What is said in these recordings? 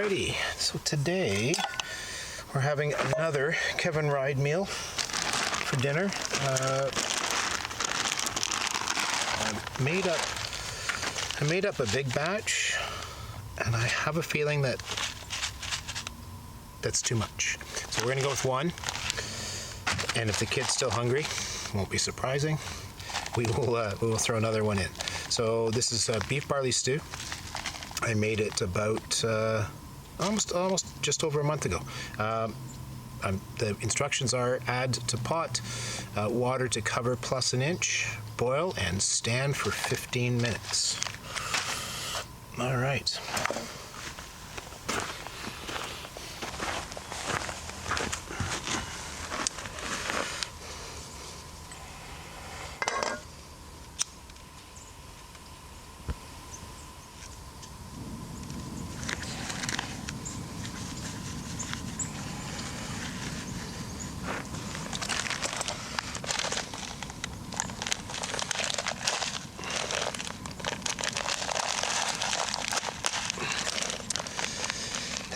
Alrighty, so today we're having another Kevin Ride meal for dinner. I made up a big batch, and I have a feeling that that's too much. So we're gonna go with one, and if the kid's still hungry, won't be surprising, we will throw another one in. So this is beef barley stew. I made it about almost just over a month ago. The instructions are: add to pot, water to cover plus an inch, boil and stand for 15 minutes. All right.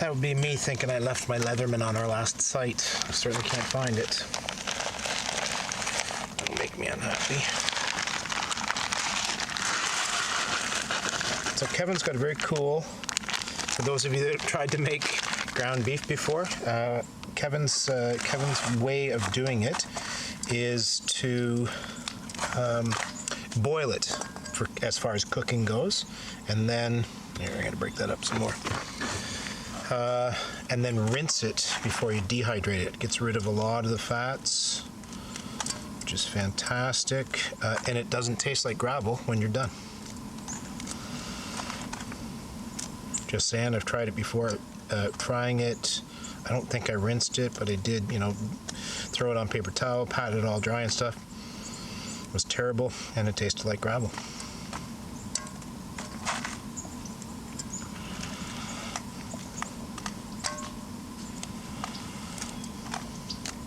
That would be me thinking I left my Leatherman on our last site. I certainly can't find it. That'll make me unhappy. So Kevin's got a very cool, for those of you that have tried to make ground beef before, Kevin's way of doing it is to boil it for as far as cooking goes, and then, here, I'm gonna break that up some more. And then rinse it before you dehydrate it. It gets rid of a lot of the fats, which is fantastic, and it doesn't taste like gravel when you're done. Just saying, I've tried it before. Frying it, I don't think I rinsed it, but I did, throw it on paper towel, pat it all dry and stuff. It was terrible, and it tasted like gravel.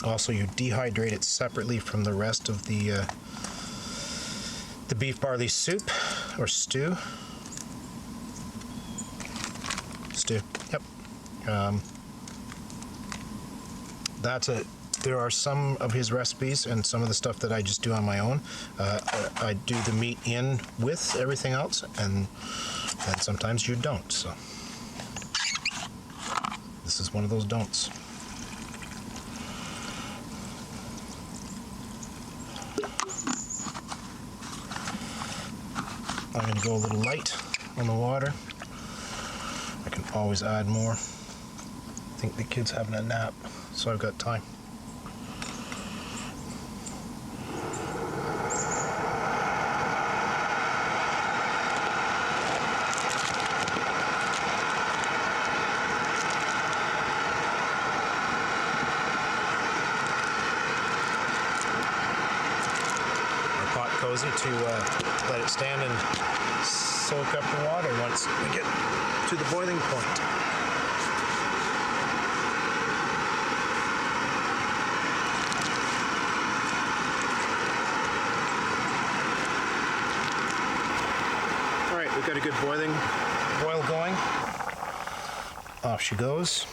Also, you dehydrate it separately from the rest of the beef barley soup or stew. Stew. Yep. There are some of his recipes and some of the stuff that I just do on my own. I do the meat in with everything else, and then sometimes you don't. So this is one of those don'ts. I'm going to go a little light on the water. I can always add more. I think the kid's having a nap, so I've got time. Our pot cozy to let it stand and soak up the water once we get to the boiling point. All right, we've got a good boil going. Off she goes.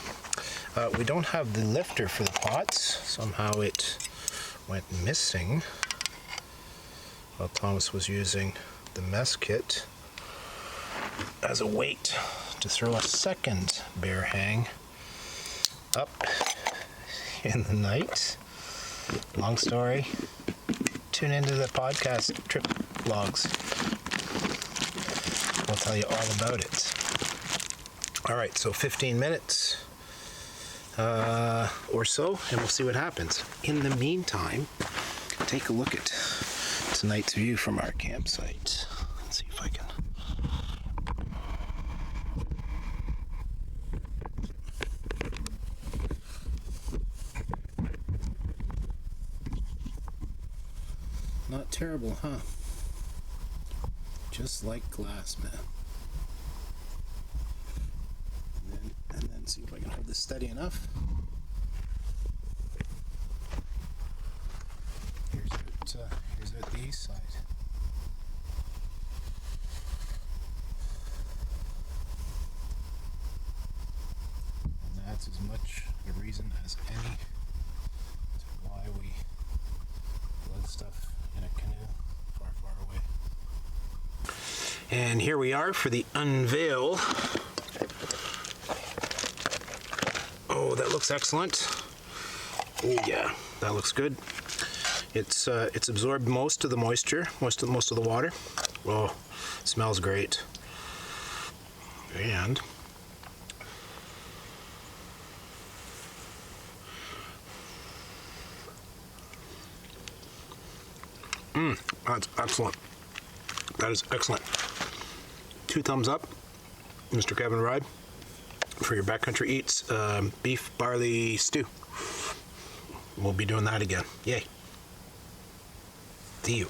We don't have the lifter for the pots. Somehow it went missing while Thomas was using the mess kit as a weight to throw a second bear hang up in the night. Long story. Tune into the podcast trip vlogs. I'll tell you all about it. All right, so 15 minutes or so, and we'll see what happens. In the meantime, take a look at tonight's view from our campsite. Let's see if I can. Not terrible, huh? Just like glass, man. And then see if I can hold this steady enough. Here's out the east side. That's as much a reason as any to why we load stuff in a canoe far, far away. And here we are for the unveil. Oh, that looks excellent. Oh yeah, that looks good. It's absorbed most of the moisture, most of the water. Oh, it smells great. And that's excellent. That is excellent. 2 thumbs up, Mr. Kevin Ride, for your backcountry eats beef barley stew. We'll be doing that again. Yay. See you.